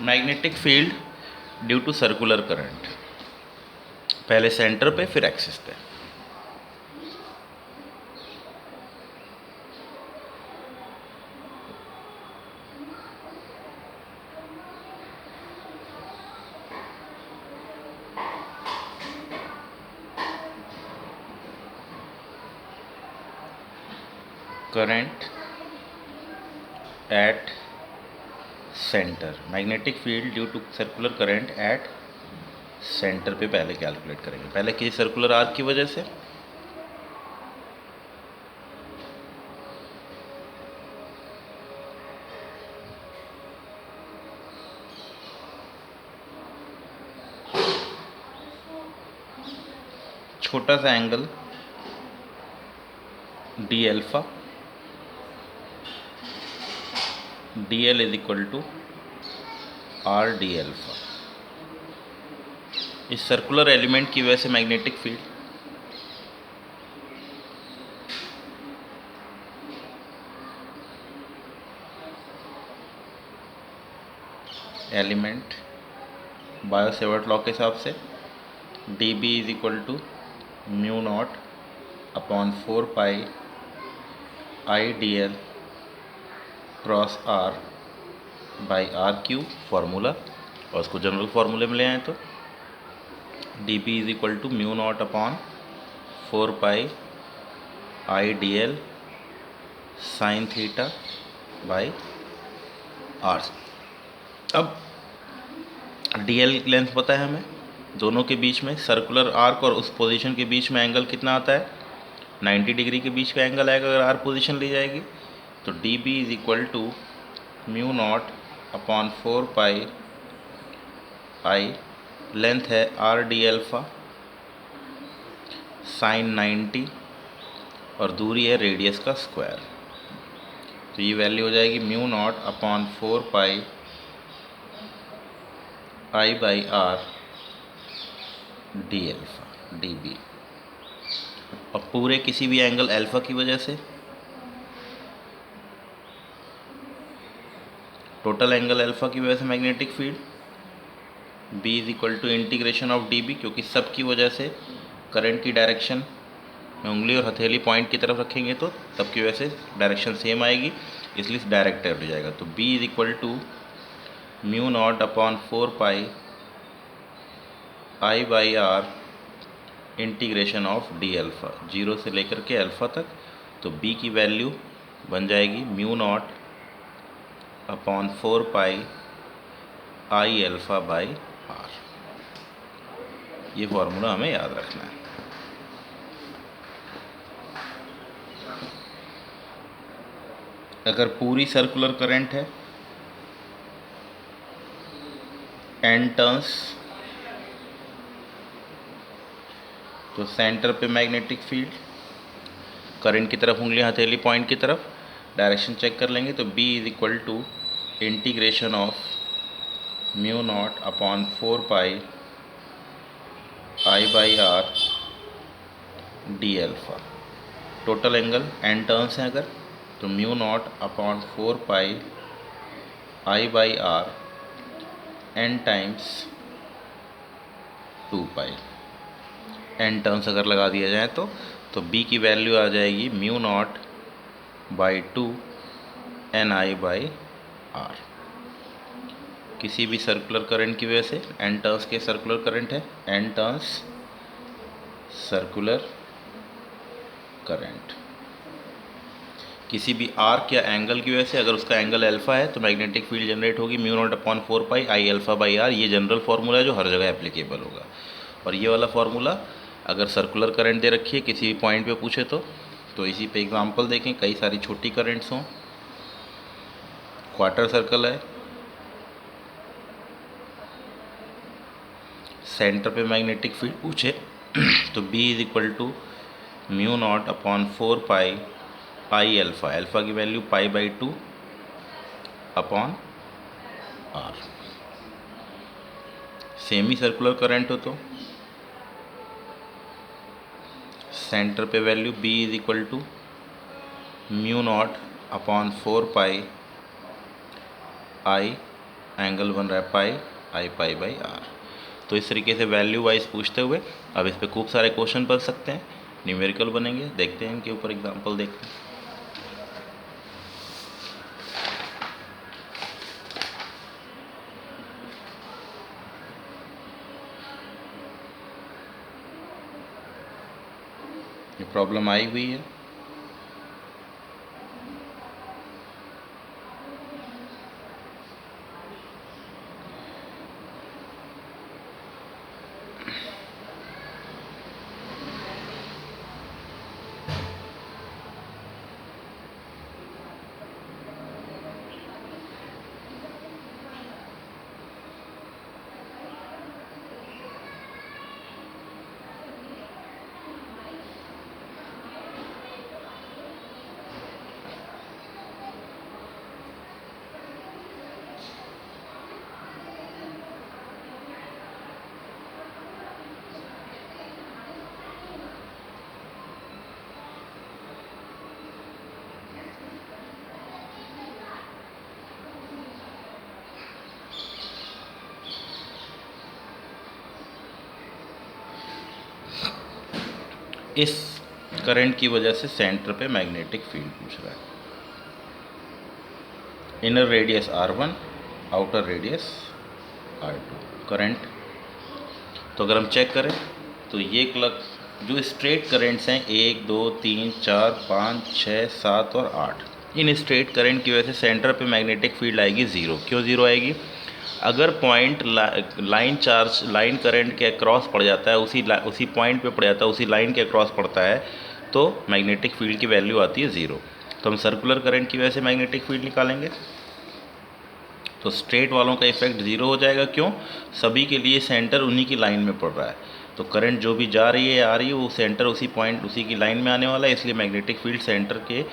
Magnetic field due to circular current, पहले centre पे फिर एक्सिस पे। Current at centre, magnetic field due to circular current at centre पे पहले calculate करेंगे। पहले किसी सर्कुलर आर्क की वजह से छोटा सा angle D alpha, D L is equal to R D alpha. इस सर्कुलर एलिमेंट की वजह से magnetic field element Biot Savart law के हिसाब से D B is equal to mu naught upon 4 pi I D L cross R by R cube formula, और उसको general फार्मूले में ले आए तो D B is equal to mu naught upon 4 pi I D L sine theta by R. अब D L length पता है हमें, दोनों के बीच में सर्कुलर आर्क और उस पोजीशन के बीच में एंगल कितना आता है, 90 डिग्री के बीच का एंगल आएगा अगर आर पोजीशन ली जाएगी। तो D B is equal to mu naught upon 4 pi I, length है आर डी एल्फा साइन 90 और दूरी है रेडियस का स्क्वायर। तो ये वैल्यू हो जाएगी mu naught upon 4 pi I by R D alpha D B. और पूरे किसी भी एंगल अल्फा की वजह से टोटल एंगल अल्फा की वजह से magnetic field B is equal to integration of D B, क्योंकि सब की वजह से करंट की डायरेक्शन में उंगली और हथेली पॉइंट की तरफ रखेंगे तो तब की वजह से डायरेक्शन सेम आएगी, इसलिए डायरेक्ट हो जाएगा। तो B is equal to mu naught upon 4 pi I by R integration of D alpha, 0 से लेकर के अल्फ़ा तक। तो बी की वैल्यू बन जाएगी mu naught upon 4 pi I alpha by R. ये फॉर्मूला हमें याद रखना है। अगर पूरी सर्कुलर करंट है, एन टर्न्स, तो सेंटर पे मैग्नेटिक फील्ड, करंट की तरफ उंगलियां हथेली पॉइंट की तरफ, डायरेक्शन चेक कर लेंगे तो B is equal to integration of mu naught upon 4 pi I by R D alpha. Total angle N turns हैं अगर, तो mu naught upon 4 pi I by R N times 2 pi, N terms अगर लगा दिया जाए तो B की value आ जाएगी mu naught by 2 N I by R. किसी भी सर्कुलर करंट की वजह से एन टर्न्स के सर्कुलर करंट है, एन टर्न्स सर्कुलर करंट। किसी भी आर्क या एंगल की वजह से अगर उसका एंगल अल्फा है तो मैग्नेटिक फील्ड जनरेट होगी mu naught upon 4 pi I alpha by R. ये जनरल फार्मूला है जो हर जगह एप्लीकेबल होगा। और ये वाला फार्मूला अगर सर्कुलर करंट दे रखी है किसी भी पॉइंट पे पूछे तो इसी पे एग्जांपल देखें, कई सारी छोटी करंट्स हों, क्वार्टर सर्कल है, सेंटर पे मैग्नेटिक फील्ड पूछे तो B is equal to mu naught upon 4 pi I alpha, alpha की value pi by 2 upon R. Semi circular current हो तो सेंटर पे value B is equal to mu naught upon 4 pi I angle बन रहा है पाई, आई pi by are. तो इस तरीके से वैल्यू वाइज पूछते हुए अब इस पर खूब सारे क्वेश्चन बन सकते हैं, न्यूमेरिकल बनेंगे। देखते हैं इनके ऊपर एग्जाम्पल देखते हैं। ये प्रॉब्लम आई हुई है। इस करंट की वजह से सेंटर पे मैग्नेटिक फील्ड पूछ रहा है। Inner radius R1, outer radius R2। Current तो अगर हम चेक करें तो ये जो स्ट्रेट करंट्स हैं 1 2 3 4 5 6 7 और 8, इन स्ट्रेट करंट की वजह से सेंटर पे मैग्नेटिक फील्ड आएगी 0। क्यों 0 आएगी? अगर पॉइंट लाइन करंट के अक्रॉस पड़ जाता है, उसी पॉइंट पे पड़ जाता है, उसी लाइन के अक्रॉस पड़ता है, तो मैग्नेटिक फील्ड की वैल्यू आती है 0। तो हम सर्कुलर करंट की वजह से मैग्नेटिक फील्ड निकालेंगे तो स्ट्रेट वालों का इफेक्ट 0 हो जाएगा। क्यों? सभी के लिए सेंटर उन्हीं की लाइन में पड़ रहा है, तो करंट जो भी जा रही है आ रही है वो सेंटर उसी पॉइंट उसी की लाइन में आने वाला है, इसलिए मैग्नेटिक फील्ड सेंटर के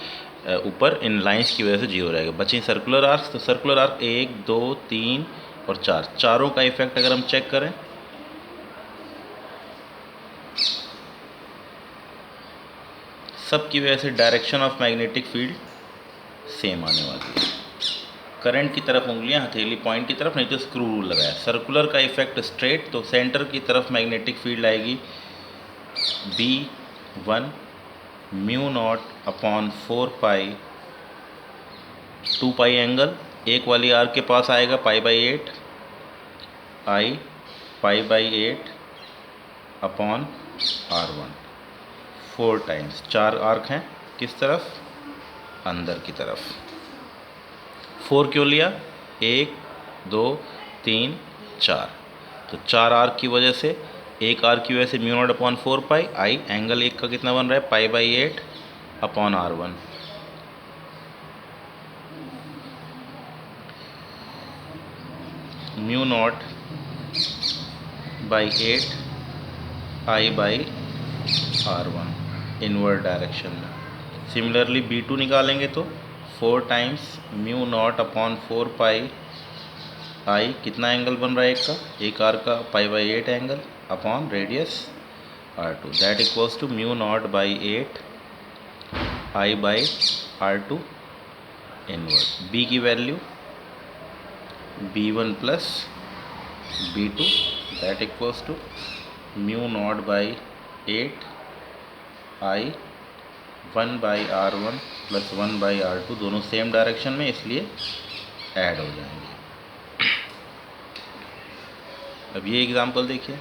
ऊपर इन लाइंस की वजह से 0 रहेगा। बचे सर्कुलर आर्क्स, तो सर्कुलर आर्क 1 2 3 और 4, चारों का इफेक्ट अगर हम चेक करें सब की वजह से direction of magnetic field same आने वाली है। करंट की तरफ उंगलियां हथेली पॉइंट की तरफ, नहीं तो स्क्रू रूल लगाया। सर्कुलर का इफेक्ट स्ट्रेट, तो सेंटर की तरफ मैग्नेटिक फील्ड आएगी B1 म्यू नॉट अपॉन 4 पाई 2 पाई एंगल, एक वाली आर्क के पास आएगा पाई by 8 I pi by 8 upon R1 4 times. 4 arc हैं किस तरफ? अंदर की तरफ। 4 क्यों लिया? 1 2 3 4, तो 4 आर्क की वजह से, एक आर्क की वजह से mu naught upon 4 pi I, angle एक का कितना बन रहा है? पाई by 8 upon R1। Mu naught by 8 I by R1 inward direction में। सिमिलरली B2 निकालेंगे तो 4 times mu naught upon 4 pi आई, कितना एंगल बन रहा है एक का? एक आर का pi by 8 angle upon radius R2, that equals to mu naught by 8 I by R2 inward. B की वैल्यू B1 plus B2, that equals to mu naught by 8 I 1 by R1 plus 1 by R2, दोनों same direction में, इसलिए add हो जाएंगे। अब ये example देखिए,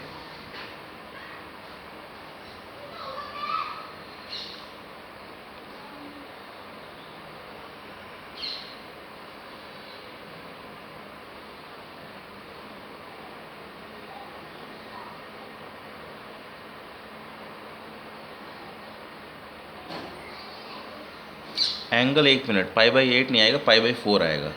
एंगल 1 मिनट पाई बाई 8 नहीं आएगा, पाई बाई 4 आएगा।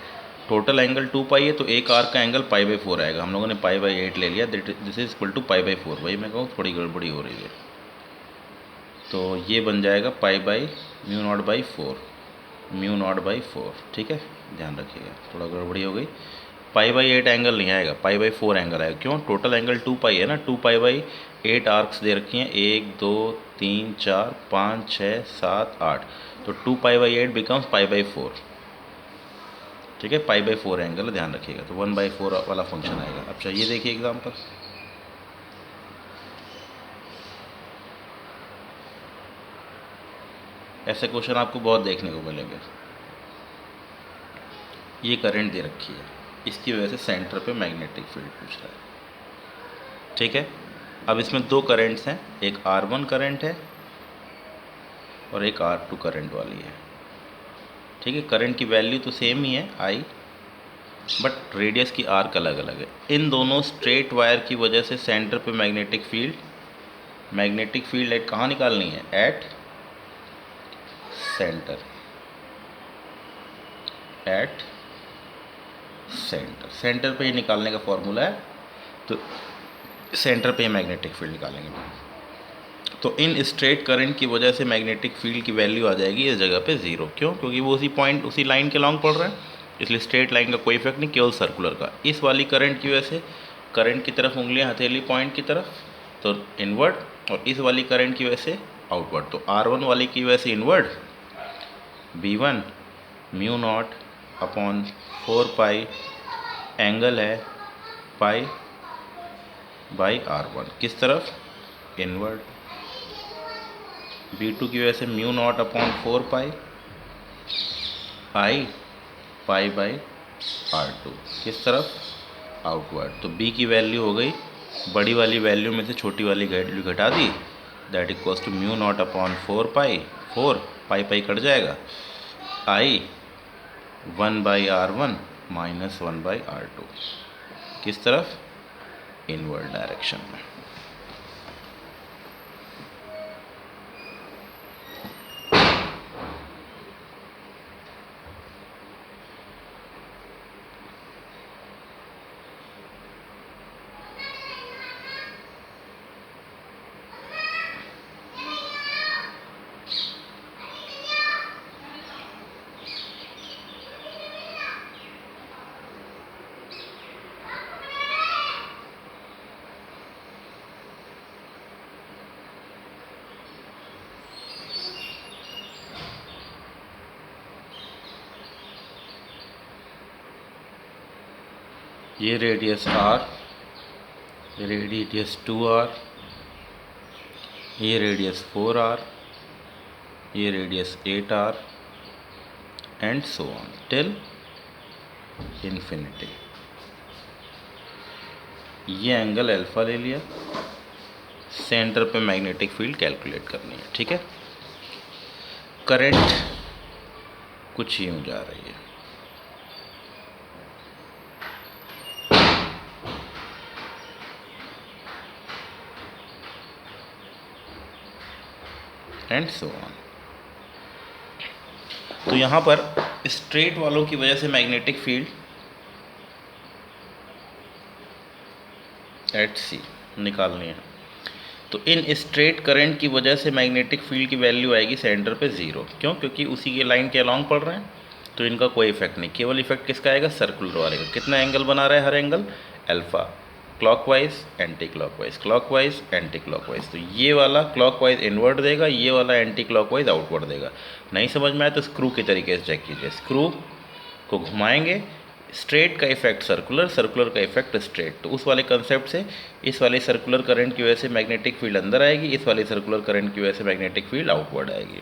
टोटल एंगल 2 पाई है, तो एक आर्क का एंगल पाई बाई 4 आएगा। हम लोगों ने पाई बाई 8 ले लिया, this is equal to pi by 4। वही मैं कहूँ थोड़ी गड़बड़ी हो रही है, तो ये बन जाएगा pi by mu naught by 4, mu naught by 4। ठीक है, ध्यान रखिएगा, थोड़ा गड़बड़ी हो गई। पाई बाई 8 एंगल नहीं आएगा, पाई बाई 4 एंगल आएगा। क्यों? टोटल एंगल 2 पाई है ना, 2 पाई बाई 8 आर्क्स दे रखी हैं, 1 2 3 4 5 6 7 8, तो 2 पाई बाई 8 बिकम्स पाई बाई 4। ठीक है, पाई बाई 4 एंगल है, ध्यान रखिएगा। तो 1/4 वाला फंक्शन आएगा। अब चाहिए देखिए एग्जाम्पल। ऐसे क्वेश्चन आपको बहुत देखने को मिलेंगे। ये करंट दे रखी है, इसकी वजह से सेंटर पे मैग्नेटिक फील्ड पूछ रहा है। ठीक है, अब इसमें दो करंट्स हैं, एक R1 करंट है और एक R2 करंट वाली है। ठीक है, करंट की वैल्यू तो सेम ही है I, बट रेडियस की आर्क अलग अलग है। इन दोनों स्ट्रेट वायर की वजह से सेंटर पे मैग्नेटिक फील्ड एट कहाँ निकालनी है? एट सेंटर पे ही निकालने का फॉर्मूला है। तो सेंटर पे मैग्नेटिक फील्ड निकालेंगे। तो इन स्ट्रेट करंट की वजह से मैग्नेटिक फील्ड की वैल्यू आ जाएगी इस जगह पे 0। क्यों? क्योंकि वो उसी लाइन के लॉन्ग पड़ रहा है, इसलिए स्ट्रेट लाइन का कोई इफेक्ट नहीं, केवल सर्कुलर का। इस वाली करंट की वजह से करंट की तरफ उंगलियां हथेली पॉइंट की तरफ, तो इनवर्ड, और इस वाली करंट की वजह से आउटवर्ड। तो R1 वाली की वजह से inward, V1 mu naught upon 4 पाई, एंगल है पाई बाई R1, किस तरफ? इनवर्ड। V2 की वजह से mu naught upon 4 pi, I pi by R2, किस तरफ? आउटवर्ड। तो B की वैल्यू हो गई, बड़ी वाली वैल्यू में से छोटी वाली वैल्यू घटा दी, that equals to mu naught upon 4 pi, 4 pi pi cut जाएगा, I 1/R1 माइनस 1/R2, किस तरफ? इनवर्ड डायरेक्शन में। ये रेडियस R, रेडियस 2R, ये रेडियस 4R, ये radius 8R, and so on till infinity. ये एंगल अल्फा ले लिया, सेंटर पे मैग्नेटिक फील्ड कैलकुलेट करनी है। ठीक है, करंट कुछ यूं जा रही है, एंड सो ऑन। तो यहाँ पर स्ट्रेट वालों की वजह से मैग्नेटिक फील्ड एट C निकालनी है। तो इन स्ट्रेट करंट की वजह से मैग्नेटिक फील्ड की वैल्यू आएगी सेंटर पे 0। क्यों? क्योंकि उसी के लाइन के अलॉन्ग पड़ रहे हैं, तो इनका कोई इफेक्ट नहीं, केवल इफेक्ट किसका आएगा? सर्कुलर वाले का। कितना एंगल बना रहा है हर angle? Alpha, clockwise anti clockwise, clockwise anti clockwise. तो ये वाला क्लॉकवाइज इनवर्ड देगा, ये वाला एंटी क्लॉकवाइज आउटवर्ड देगा। नहीं समझ में आया तो स्क्रू के तरीके से चेक कीजिए। स्क्रू को घुमाएंगे, स्ट्रेट का इफेक्ट सर्कुलर, सर्कुलर का इफेक्ट स्ट्रेट। तो उस वाले कंसेप्ट से इस वाले सर्कुलर करंट की वजह से मैग्नेटिक फील्ड अंदर आएगी, इस वाले सर्कुलर करंट की वजह से मैग्नेटिक फील्ड आउटवर्ड आएगी।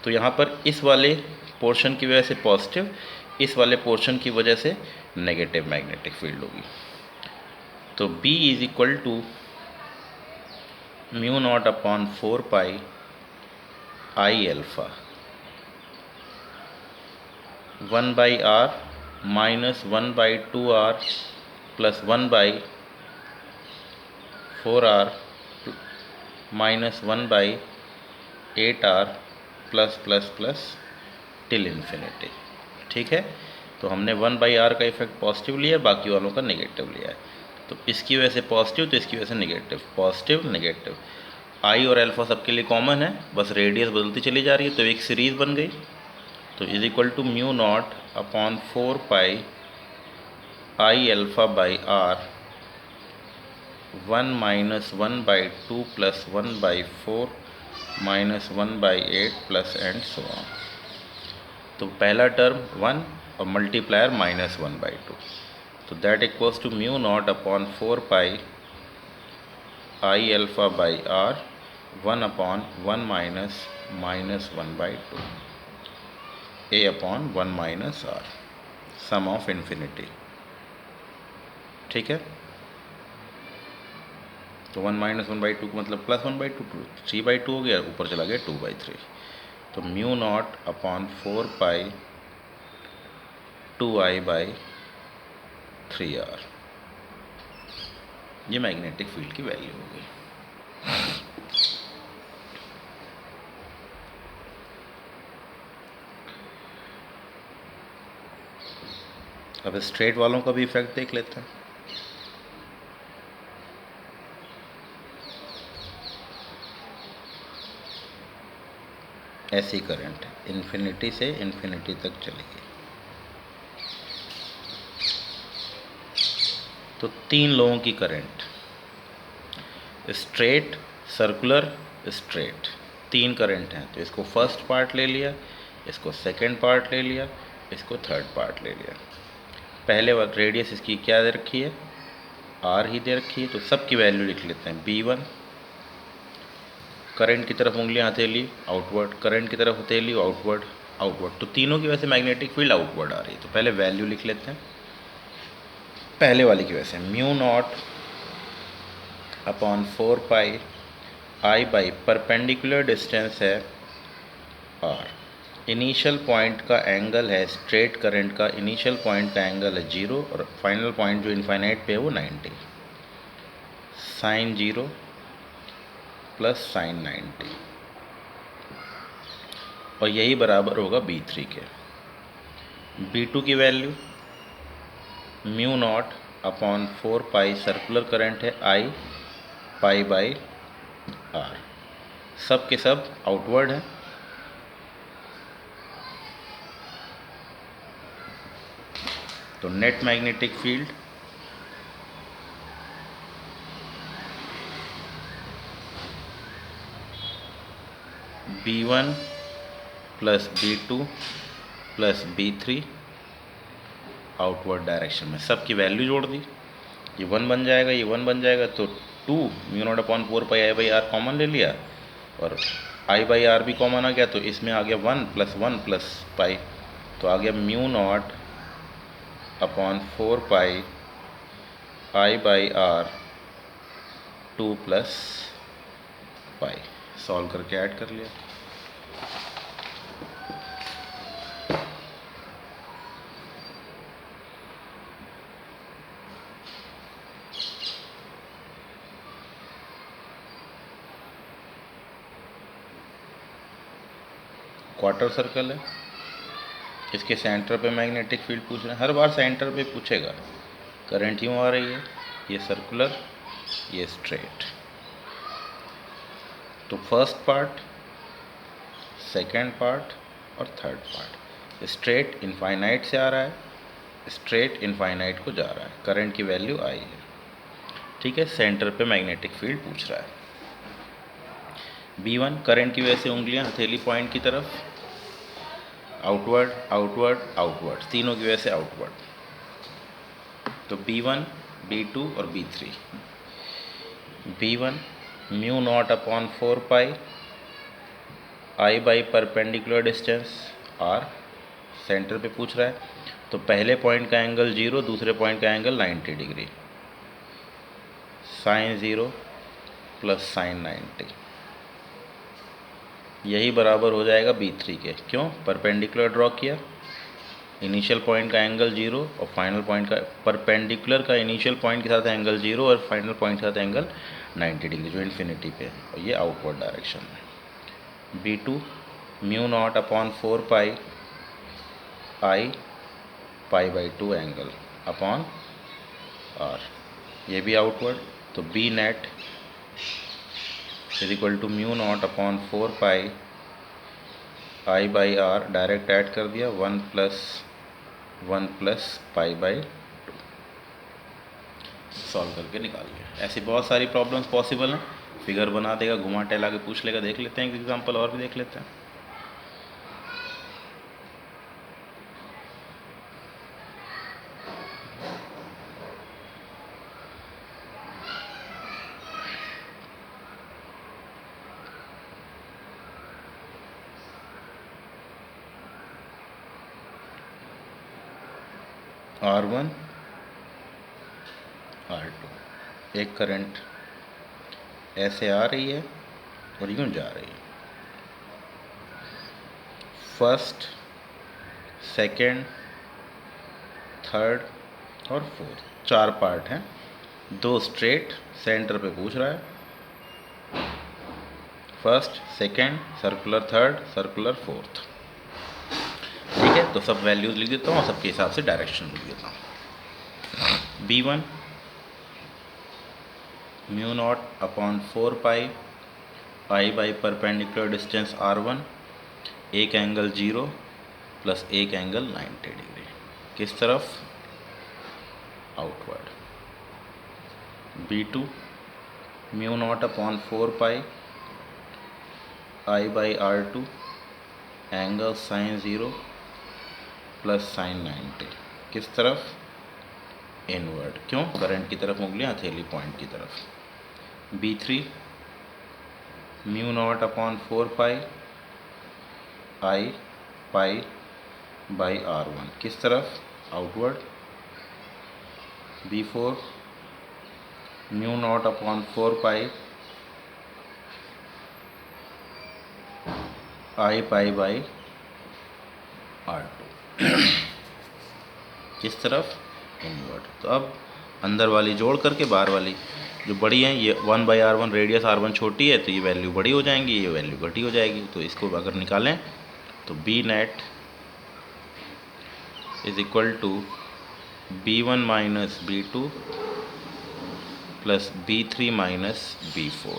तो यहाँ पर इस वाले पोर्शन की वजह से पॉजिटिव, इस वाले पोर्शन की वजह से नेगेटिव मैग्नेटिक फील्ड होगी। तो B is equal to mu naught upon 4 pi I alpha 1/R minus 1/2R plus 1/4R minus 1/8R plus plus plus till infinity. ठीक है, तो हमने 1/R का इफेक्ट पॉजिटिव लिया, बाकी वालों का नेगेटिव लिया है। तो इसकी वजह से पॉजिटिव, तो इसकी वजह से नेगेटिव, पॉजिटिव नेगेटिव। I और अल्फा सबके लिए कॉमन है, बस रेडियस बदलती चली जा रही है, तो एक सीरीज़ बन गई। तो is equal to mu naught upon 4 pi I alpha by R 1 minus 1/2 plus 1/4 minus 1/8 plus and so on. तो पहला टर्म 1, और मल्टीप्लायर -1/2, तो that equals to mu naught upon 4 pi I α/r 1/1 minus -1/2 A/1 - r, sum of infinity. ठीक है, तो 1 - 1/2 का मतलब +1/2, 3/2 हो गया, ऊपर चला गया 2/3। तो म्यू नॉट अपॉन 4 पाई 2I/3r, ये मैग्नेटिक फील्ड की वैल्यू हो गई। अब स्ट्रेट वालों का भी इफेक्ट देख लेते हैं। ऐसी करंट इन्फिनिटी से इन्फिनिटी तक चलेगी, तो 3 लोगों की current, straight, circular, straight, 3 current हैं। तो इसको फर्स्ट पार्ट ले लिया, इसको सेकंड पार्ट ले लिया, इसको थर्ड पार्ट ले लिया। पहले वक्त रेडियस इसकी क्या दे रखी है, r ही दे रखी है, तो सब की वैल्यू लिख लेते हैं। B1 करंट की तरफ उंगलियां हथेली आउटवर्ड, करंट की तरफ हथेली आउटवर्ड आउटवर्ड, तो तीनों की वजह से मैग्नेटिक फील्ड आउटवर्ड आ रही है। तो पहले वैल्यू लिख लेते हैं पहले वाली की वजह से। Mu naught upon 4 pi I/ perpendicular distance है r, इनिशियल पॉइंट का एंगल है, स्ट्रेट करंट का इनिशियल पॉइंट का एंगल है 0 और फाइनल पॉइंट जो इनफाइनाइट पे है वो 90, साइन 0 प्लस साइन 90, और यही बराबर होगा B3 के। B2 की वैल्यू म्यू नॉट अपॉन 4 पाई, सर्कुलर करंट है I/r, सब के सब आउटवर्ड है, तो net magnetic field B1 plus B2 plus B3 outward direction में, सब की वैल्यू जोड़ दी, ये 1 बन जाएगा, ये 1 बन जाएगा, तो 2 mu naught upon 4 pi I/r common ले लिया और I/r भी कॉमन आ गया, तो इसमें आ गया 1 + 1 + पाई, तो आ गया mu naught upon 4 pi I/r 2 + पाई। सॉल्व करके ऐड कर लिया। क्वार्टर सर्कल है, इसके सेंटर पे मैग्नेटिक फील्ड पूछ रहे हैं, हर बार सेंटर पे पूछेगा। करंट यूँ आ रही है, ये सर्कुलर, ये स्ट्रेट, तो फर्स्ट पार्ट, सेकंड पार्ट और थर्ड पार्ट। स्ट्रेट इनफाइनाइट से आ रहा है, स्ट्रेट इनफाइनाइट को जा रहा है, करंट की वैल्यू आई है। ठीक है, सेंटर पे मैग्नेटिक फील्ड पूछ रहा है। B1 करंट की वजह से उंगलियां हथेली पॉइंट की तरफ, आउटवर्ड आउटवर्ड आउटवर्ड, तीनों की वजह से आउटवर्ड, तो B1 B2 और B3। B1 mu naught upon 4 pi I/ perpendicular distance r, centre पे पूछ रहा है, तो पहले पॉइंट का एंगल 0, दूसरे पॉइंट का angle 90 degree, sine 0 plus sine 90, यही बराबर हो जाएगा B3 के। क्यों, परपेंडिकुलर ड्रॉ किया, इनिशियल पॉइंट का एंगल 0 और फाइनल पॉइंट का, परपेंडिकुलर का इनिशियल पॉइंट के साथ एंगल 0 और फाइनल पॉइंट के साथ एंगल 90 डिग्री जो इन्फिनिटी पे है, और ये आउटवर्ड डायरेक्शन में। B2 mu naught upon 4 pi I/2 angle upon r, ये भी आउटवर्ड, तो B net is equal to mu naught upon 4 pi I/r, direct add कर दिया, 1 + 1 + पाई/2, सॉल्व करके निकाल लिया। ऐसी बहुत सारी प्रॉब्लम्स पॉसिबल हैं, फिगर बना देगा, घुमा टहला के पूछ लेगा। देख लेते हैं एक एग्जांपल और भी देख लेते हैं। R1 R2, एक करंट ऐसे आ रही है और यूं जा रही है। फर्स्ट, सेकेंड, थर्ड और फोर्थ, 4 पार्ट हैं। 2 स्ट्रेट सेंटर पे पूछ रहा है, first, second, circular third, circular fourth. ठीक है, तो सब वैल्यूज लिख देता हूँ और सबके हिसाब से डायरेक्शन लिख देता हूँ। B1 mu naught upon 4 pi I by perpendicular distance R1, एक एंगल 0 प्लस एक एंगल 90 डिग्री, किस तरफ? Outward. B2 mu naught upon 4 pi I by R2, angle sine 0 plus sine 90, किस तरफ? इनवर्ड। क्यों? करंट की तरफ उंगलियां, हथेली पॉइंट की तरफ। B3 mu naught upon 4 pi I pi by R1, किस तरफ? Outward. B4 mu naught upon 4 pi I pi by R2, किस तरफ? इनवर्ड। तो अब अंदर वाली जोड़ करके बाहर वाली जो बड़ी हैं, ये 1/R1 रेडियस R1 छोटी है तो ये वैल्यू बड़ी हो जाएंगी, ये वैल्यू घटी हो जाएगी। तो इसको अगर निकालें तो B net is equal to B1 minus B2 plus B3 minus B4।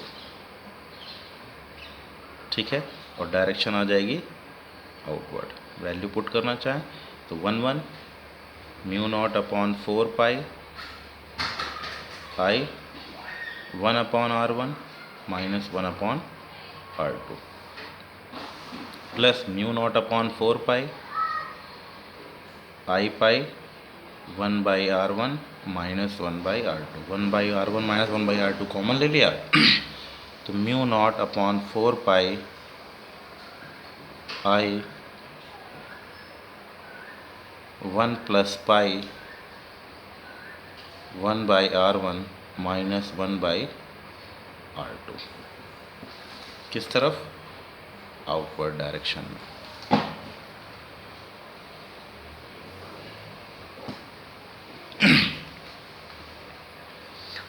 ठीक है, और डायरेक्शन आ जाएगी आउटवर्ड। वैल्यू पुट करना चाहें तो 1 mu naught upon 4 pi I 1 upon R1 minus 1 upon R2 plus mu naught upon 4 pi I pi 1 by R1 minus 1 by R2, 1 by R1 minus 1 by R2 common ले लिया तो mu naught upon 4 pi I 1 plus pi 1 by R1 minus 1 by R2, किस तरफ? Outward direction में।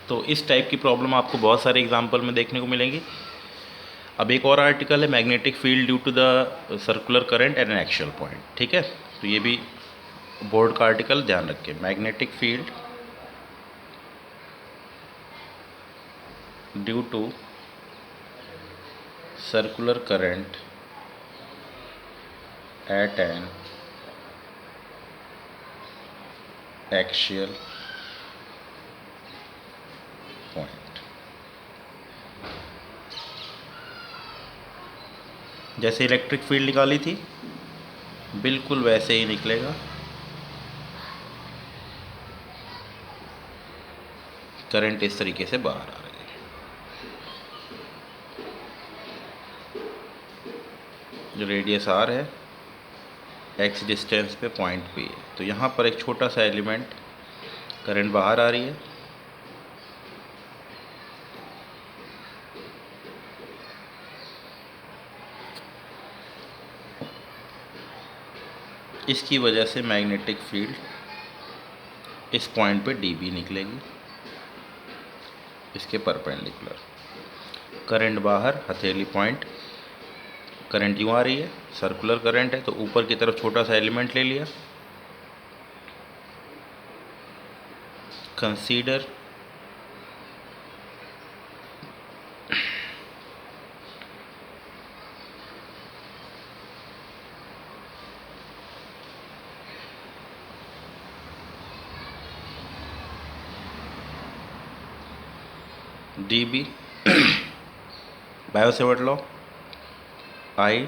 तो इस type की problem आपको बहुत सारे एग्जाम्पल में देखने को मिलेंगी। अब एक और आर्टिकल है magnetic field due to the circular current at an axial point. ठीक है, तो ये भी बोर्ड का आर्टिकल, ध्यान रखें। Magnetic field due to circular current at an axial point. जैसे इलेक्ट्रिक फील्ड निकाली थी बिल्कुल वैसे ही निकलेगा। करंट इस तरीके से बाहर आ रही है। जो रेडियस R है, x डिस्टेंस पे पॉइंट P है, तो यहाँ पर एक छोटा सा एलिमेंट करंट बाहर आ रही है। इसकी वजह से मैग्नेटिक फील्ड इस पॉइंट पे dB निकलेगी, इसके परपेंडिकुलर। करंट बाहर, हथेली पॉइंट, करंट यूँ आ रही है, सर्कुलर करंट है तो ऊपर की तरफ छोटा सा एलिमेंट ले लिया। Consider dB Biot-Savart law, I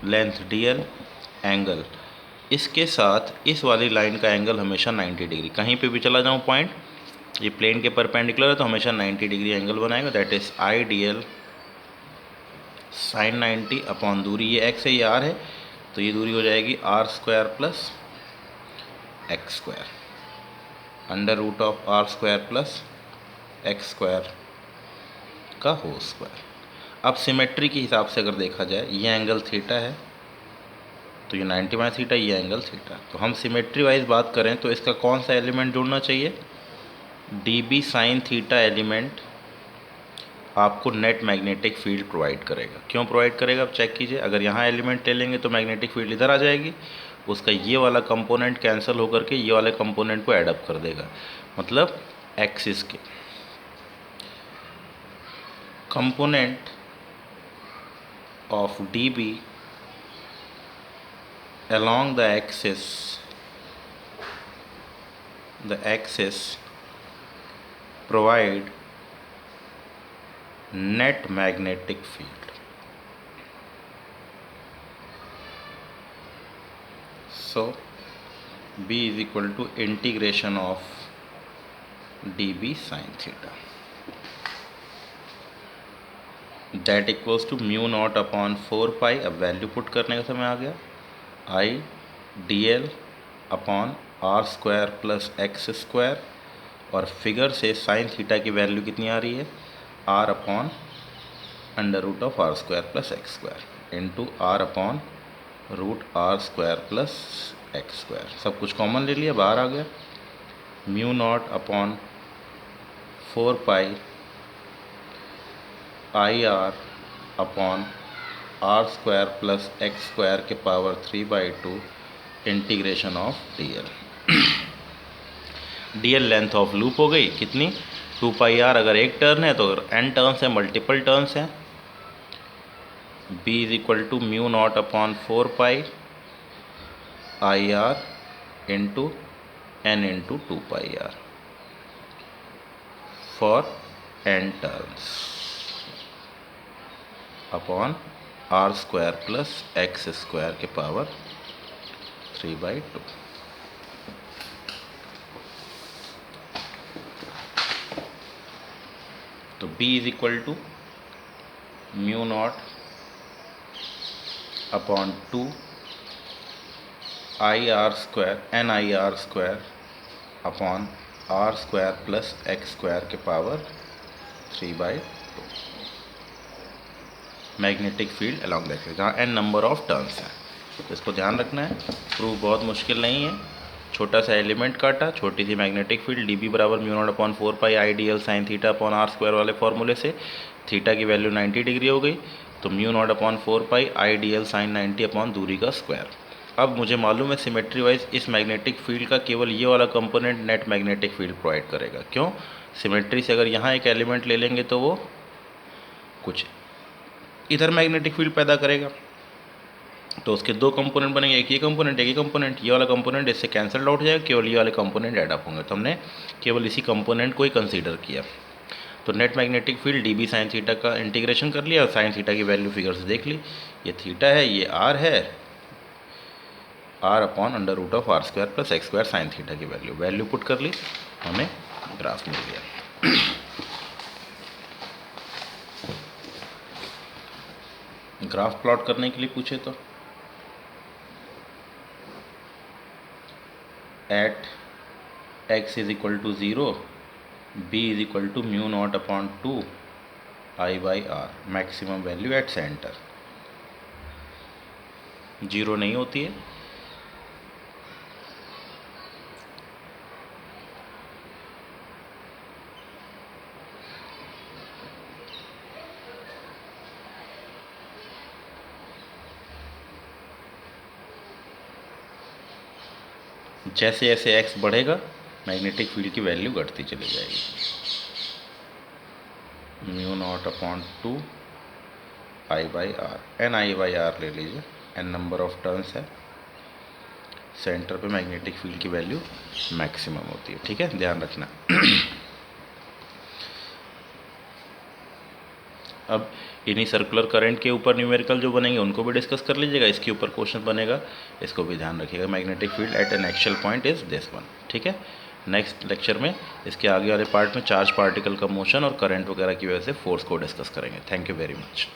length dl, angle, इसके साथ इस वाली लाइन का एंगल हमेशा 90 डिग्री, कहीं पे भी चला जाऊँ पॉइंट, ये प्लेन के परपेंडिकुलर है तो हमेशा 90 डिग्री एंगल बनाएगा। That is I dl sine 90 upon दूरी, ये x है ये r है तो ये दूरी हो जाएगी r² plus x square, under root of R square plus x square का होल स्क्वायर। अब सिमेट्री के हिसाब से अगर देखा जाए, ये एंगल थीटा है तो ये 90 माइनस थीटा, ये एंगल थीटा। तो हम सिमेट्री वाइज बात करें तो इसका कौन सा एलिमेंट जोड़ना चाहिए? D B sine theta element आपको नेट मैग्नेटिक फील्ड प्रोवाइड करेगा। क्यों प्रोवाइड करेगा? आप चेक कीजिए। अगर यहाँ एलिमेंट ले लेंगे तो मैग्नेटिक फील्ड इधर आ जाएगी, उसका ये वाला कंपोनेंट कैंसिल होकर के ये वाले कंपोनेंट को एडअप कर देगा। मतलब एक्सिस के component of D B along the axis provide net magnetic field. So B is equal to integration of dB sin theta, that equals to mu naught upon 4 pi। अब value put करने का समय आ गया, I D L upon R square plus x square, और figure से sine theta की value कितनी आ रही है? R upon under root of R square plus x square into R upon root R square plus x square. सब कुछ common ले लिया, बाहर आ गया। Mu naught upon 4 pi I R upon R square plus x square के power 3/2 integration of D L. D L length of loop हो गई कितनी? 2 पाई आर। अगर एक टर्न है तो n टर्न्स है, मल्टीपल टर्न्स हैं। b is equal to mu naught upon 4 pi I R into n into 2 pi R for n turns upon R square plus x square के power 3/2। तो B is equal to mu naught upon 2 I R square N I R square upon R square plus x square के power 3/2। Magnetic field along the axis, जहाँ n number of turns हैं। तो इसको ध्यान रखना है। Proof बहुत मुश्किल नहीं है। छोटा सा एलिमेंट काटा, छोटी सी मैग्नेटिक फील्ड, डी बी बराबर mu naught upon 4 pi I D L sine theta upon R square वाले फॉर्मूले से थीटा की वैल्यू 90 डिग्री हो गई, तो mu naught upon 4 pi I D L sign 90 upon दूरी का स्क्वायर। अब मुझे मालूम है सिमेट्री वाइज इस मैग्नेटिक फील्ड का केवल ये वाला component net magnetic field provide करेगा। क्यों? सिमेट्री से अगर यहाँ एक एलिमेंट ले लेंगे तो वो कुछ इधर मैग्नेटिक फील्ड पैदा करेगा, तो उसके दो कंपोनेंट बनेंगे, एक ये कंपोनेंट, एक ये कंपोनेंट। ये वाला कंपोनेंट इससे कैंसल्ड आउट हो जाएगा, केवल ये वाले कंपोनेंट ऐड अप होंगे। तो हमने केवल इसी कंपोनेंट को ही कंसीडर किया। तो net magnetic field D B sine theta का इंटीग्रेशन कर लिया और साइन थीटा की वैल्यू फिगर से देख ली। ये थीटा है, ये आर है, R upon under root of R square plus x square sine theta की वैल्यू पुट कर ली, हमें ग्राफ मिल गया। ग्राफ प्लॉट करने के लिए पूछे तो at x is equal to 0 b is equal to mu naught upon 2 I by R, maximum value at centre. 0 नहीं होती है, जैसे जैसे x बढ़ेगा मैग्नेटिक फील्ड की वैल्यू घटती चली जाएगी। Mu naught upon 2 I by R, N I by R ले लीजिए, एन नंबर ऑफ टर्न्स है। सेंटर पे मैग्नेटिक फील्ड की वैल्यू मैक्सिमम होती है। ठीक है, ध्यान रखना। अब इन्हीं सर्कुलर करंट के ऊपर न्यूमेरिकल जो बनेंगे उनको भी डिस्कस कर लीजिएगा। इसके ऊपर क्वेश्चन बनेगा, इसको भी ध्यान रखिएगा। Magnetic field at an actual point is this one. ठीक है, नेक्स्ट लेक्चर में इसके आगे वाले पार्ट में चार्ज पार्टिकल का मोशन और करंट वगैरह की वजह से फोर्स को डिस्कस करेंगे। Thank you very much.